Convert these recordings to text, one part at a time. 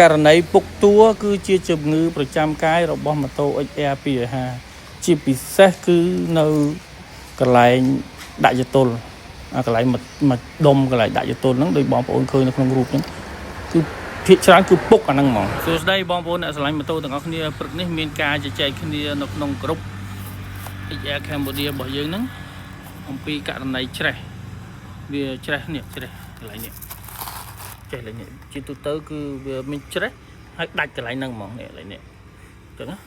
ករណីពុកតួគឺជាជំងឺប្រចាំកាយរបស់ម៉ូតូ XR 250ជាពិសេសគឺនៅកន្លែងដាក់យតុលកន្លែងមួយដុំកន្លែងដាក់យតុលហ្នឹងដោយបងប្អូនឃើញនៅក្នុងរូបហ្នឹងគឺភាគច្រើនគឺពុកអាហ្នឹងហ្មងសួស្តីបងប្អូនអ្នកស្រឡាញ់ម៉ូតូទាំងអស់គ្នាព្រឹកនេះមានការជជែកគ្នានៅក្នុងក្រុម XR Cambodia របស់យើងហ្នឹងអំពីករណីច្រេះវាច្រេះនេះច្រេះកន្លែងនេះចេះកន្លែងនេះជាទូទៅគឺវាមានច្រេះហើយដាច់កន្លែងហ្នឹងហ្មងនេះកន្លែងនេះអញ្ចឹងណា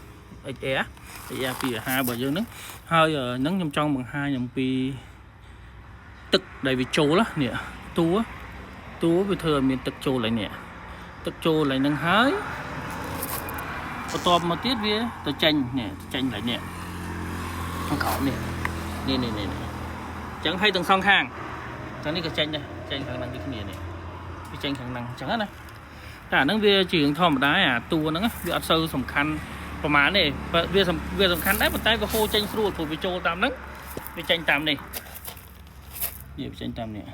XR 250របស់យើងហ្នឹងហើយហ្នឹងខ្ញុំចង់បង្ហាញអំពីទឹកដែលវាចូលនេះតួវាធ្វើឲ្យមានទឹកចូលឡើងនេះទឹកចូលឡើងហ្នឹងហើយបន្ទាប់មកទៀតវាទៅចេញនេះចេញឡើងនេះខាងក្រោមនេះអញ្ចឹងហើយទាំងសងខាងតែនេះក៏ចេញដែរចេញខាងហ្នឹងដូចគ្នានេះវាចេញខាងហ្នឹងអញ្ចឹងណាតែអាហ្នឹងវាជារឿងធម្មតាអាតួហ្នឹងវាអត់សូវសំខាន់ប្រហែលទេវាសំខាន់ដែរប៉ុន្តែវាហូរចេញស្រួលព្រោះវាចូលតាមហ្នឹងវាចេញតាមនេះវាចេញតាមនេះ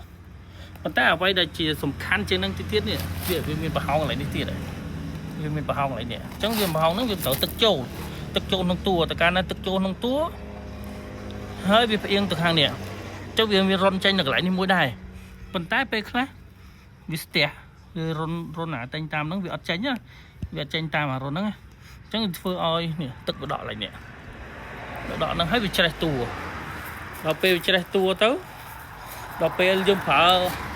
ប៉ុន្តែអ្វីដែលជាសំខាន់ជាងហ្នឹងទៀតនេះវាមានប្រហោងកន្លែងនេះទៀតវាមានប្រហោងកន្លែងនេះអញ្ចឹងវាប្រហោងហ្នឹងវាត្រូវទឹកចូលក្នុងតួតែកាលណាទឹកចូលក្នុងតួហើយវាផ្អៀងទៅខាងនេះអញ្ចឹងវាមានរុនចេញនៅកន្លែងនេះមួយដែរប៉ុន្តែពេលខ្លះវាស្ទះវារុនអាតែងតាមហ្នឹងវាអត់ចេញវាអត់ចេញតាមអារុនហ្នឹងអញ្ចឹងធ្វើឲ្យនេះទឹកវាដកឡើងនេះដកហ្នឹងហើយវាច្រេះតួដល់ពេលវាច្រេះតួទៅដល់ពេលយើងប្រើ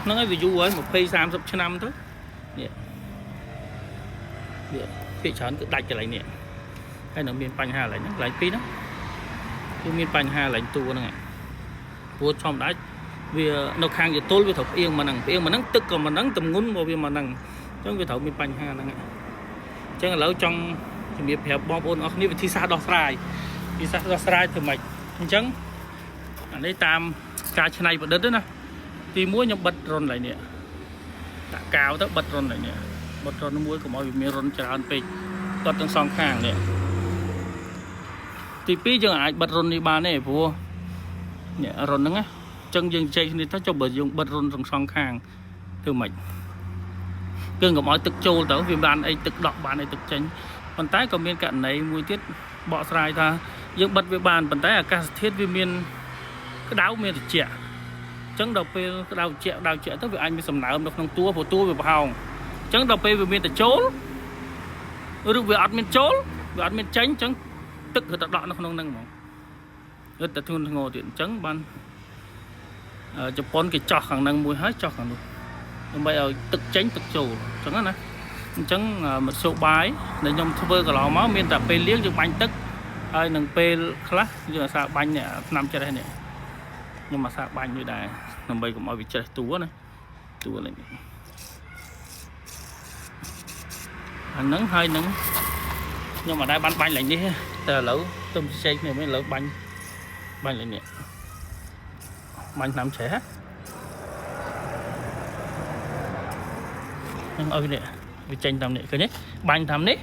ហ្នឹងហើយវាយូរហើយ20-30ឆ្នាំទៅនេះវាភាគច្រើនគឺដាច់កន្លែងនេះហើយនៅមានបញ្ហាកន្លែងហ្នឹងកន្លែងពីរហ្នឹងគឺមានបញ្ហាកន្លែងតួហ្នឹងព្រោះធម្មតាវានៅខាងយតុលវាត្រូវផ្អៀងមកហ្នឹងទឹកក៏មកហ្នឹងទម្ងន់មកវាមកហ្នឹងអញ្ចឹងវាត្រូវមានបញ្ហាហ្នឹងអញ្ចឹងឥឡូវចង់ជំរាបប្រាប់បងប្អូនអស់គ្នាវិធីសាស្ត្រដោះស្រាយធ្វើម៉េចអញ្ចឹងអានេះតាមការច្នៃប្រឌិតណាទី1ខ្ញុំបិទរុនឡើងនេះដាក់កាវទៅបិទរុនឡើងនេះបិទរុនមួយកុំឲ្យវាមានរុនច្រើនពេកបិទទាំងសងខាងនេះទី2យើងអាចបិទរុននេះបានទេព្រោះនេះរុនហ្នឹងណាអញ្ចឹងយើងជែកគ្នាទៅចុះបើយើងបិទរុនទាំងសងខាងធ្វើម៉េចគឺកុំឲ្យទឹកចូលទៅវាបានអីទឹកដក់បានអីទឹកចេញប៉ុន្តែក៏មានករណីមួយទៀតបកស្រាយថាយើងបិទវាបានប៉ុន្តែអាកាសធាតុវាមានក្តៅមានត្រជាក់អញ្ចឹងដល់ពេលក្តៅត្រជាក់ទៅវាអាចមានសំណើមនៅក្នុងតួព្រោះតួវាប្រហោងអញ្ចឹងដល់ពេលវាមានតែចូលឬវាអត់មានចូលវាអត់មានចេញអញ្ចឹងទឹកគឺទៅដក់នៅក្នុងហ្នឹងហ្មងគឺតែធ្ងន់ធ្ងរទៀតអញ្ចឹងបានជប៉ុនគេចោះខាងហ្នឹងមួយហើយចោះខាងនោះដើម្បីឲ្យទឹកចេញទឹកចូលអញ្ចឹងណាអញ្ចឹងមធ្យោបាយដែលខ្ញុំធ្វើកន្លងមកមានតែពេលលាងយើងបាញ់ទឹកហើយនឹងពេលខ្លះយើងអាសាបាញ់នេះថ្នាំច្រេះនេះខ្ញុំអាសាបាញ់មួយដែរដើម្បីកុំឲ្យវាច្រេះតួណាតួលេងអាហ្នឹងហើយនឹងខ្ញុំអត់ដែរបានបាញ់ឡើងនេះតែឥឡូវទៅជជែកគ្នាវិញឥឡូវបាញ់ឡើងនេះបាញ់ថ្នាំច្រេះហ្នឹងឲ្យនេះវាចេញតាមនេះឃើញទេបាញ់តាមនេះ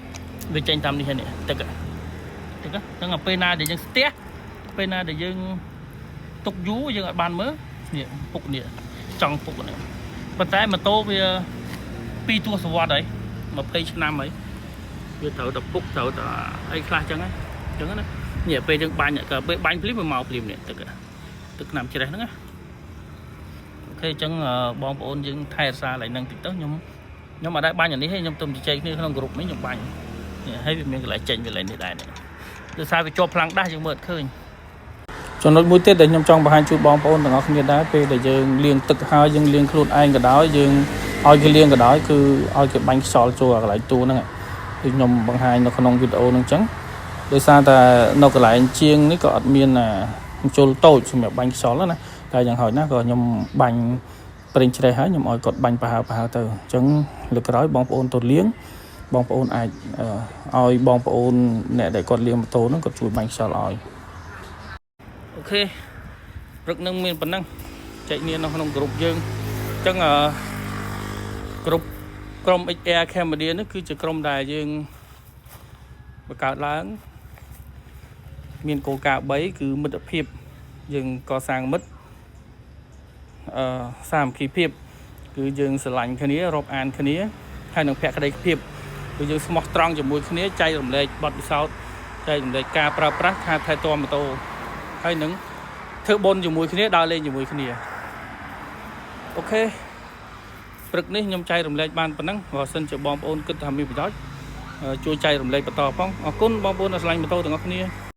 វាចេញតាមនេះហើយនេះទឹកហ្នឹងពេលណាដែលយើងស្ទះពេលណាដែលយើងទុកយូរយើងអាចបានមើលនេះពុកនេះចង់ពុកនេះប៉ុន្តែម៉ូតូវា2ទសវត្សរ៍ហើយ20ឆ្នាំហើយវាត្រូវតែពុកត្រូវតែអីខ្លះអញ្ចឹងណានេះពេលយើងបាញ់ក៏ពេលបាញ់ភ្លាមវាមកភ្លាមនេះទឹកថ្នាំច្រេះហ្នឹងណាអូខេអញ្ចឹងបងប្អូនយើងថែរក្សាឡើងហ្នឹងតិចទៅខ្ញុំអត់ដែរបាញ់អានេះទេខ្ញុំទៅជជែកគ្នាក្នុងក្រុមនេះខ្ញុំបាញ់នេះហើយវាមានកន្លែងចេញវាឡើងនេះដែរដោយសារវាជាប់ផ្លាំងដាស់យើងមើលអត់ឃើញចំណុចមួយទៀតដែលខ្ញុំចង់បង្ហាញជូនបងប្អូនទាំងអស់គ្នាដែរពេលដែលយើងលាងទឹកហើយយើងលាងខ្លួនឯងក៏ដោយយើងឲ្យគេលាងក៏ដោយគឺឲ្យគេបាញ់ខ្យល់ចូលកន្លែងតួហ្នឹងគឺខ្ញុំបង្ហាញនៅក្នុងវីដេអូហ្នឹងអញ្ចឹងដោយសារតែនៅកន្លែងជាងនេះក៏អត់មានជុលតូចសម្រាប់បាញ់ខ្យល់ណាតែយ៉ាងហោចណាស់ក៏ខ្ញុំបាញ់ប្រេងច្រេះហើយខ្ញុំឲ្យគាត់បាញ់ប្រហើទៅអញ្ចឹងលើកក្រោយបងប្អូនទៅលាងបងប្អូនអាចឲ្យបងប្អូនអ្នកដែលគាត់លាងម៉ូតូហ្នឹងគាត់ជួយបាញ់ខ្យល់ឲ្យអូខេព្រឹកនឹងមានប៉ុណ្ណឹងចែកគ្នានៅក្នុងក្រុមយើងអញ្ចឹងក្រុម XR Cambodia នេះគឺជាក្រុមដែលយើងបង្កើតឡើងមានគោលការណ៍3គឺមិត្តភាពយើងកសាងមិត្តសាមគ្គីភាពគឺយើងស្រឡាញ់គ្នារាប់អានគ្នាហើយនឹងភក្តីភាព គឺយើងស្មោះត្រង់ជាមួយគ្នាចែករំលែកបទពិសោធន៍ចែករំលែកការប្រើប្រាស់ការថែទាំម៉ូតូហើយនឹងធ្វើបុណ្យជាមួយគ្នាដើរលេងជាមួយគ្នាអូខេព្រឹកនេះខ្ញុំចែករំលែកបានប៉ុណ្ណឹងបើសិនជាបងប្អូនគិតថាមានប្រយោជន៍ជួយចែករំលែកបន្តផងអរគុណបងប្អូនដែលស្រឡាញ់ម៉ូតូទាំងអស់គ្នា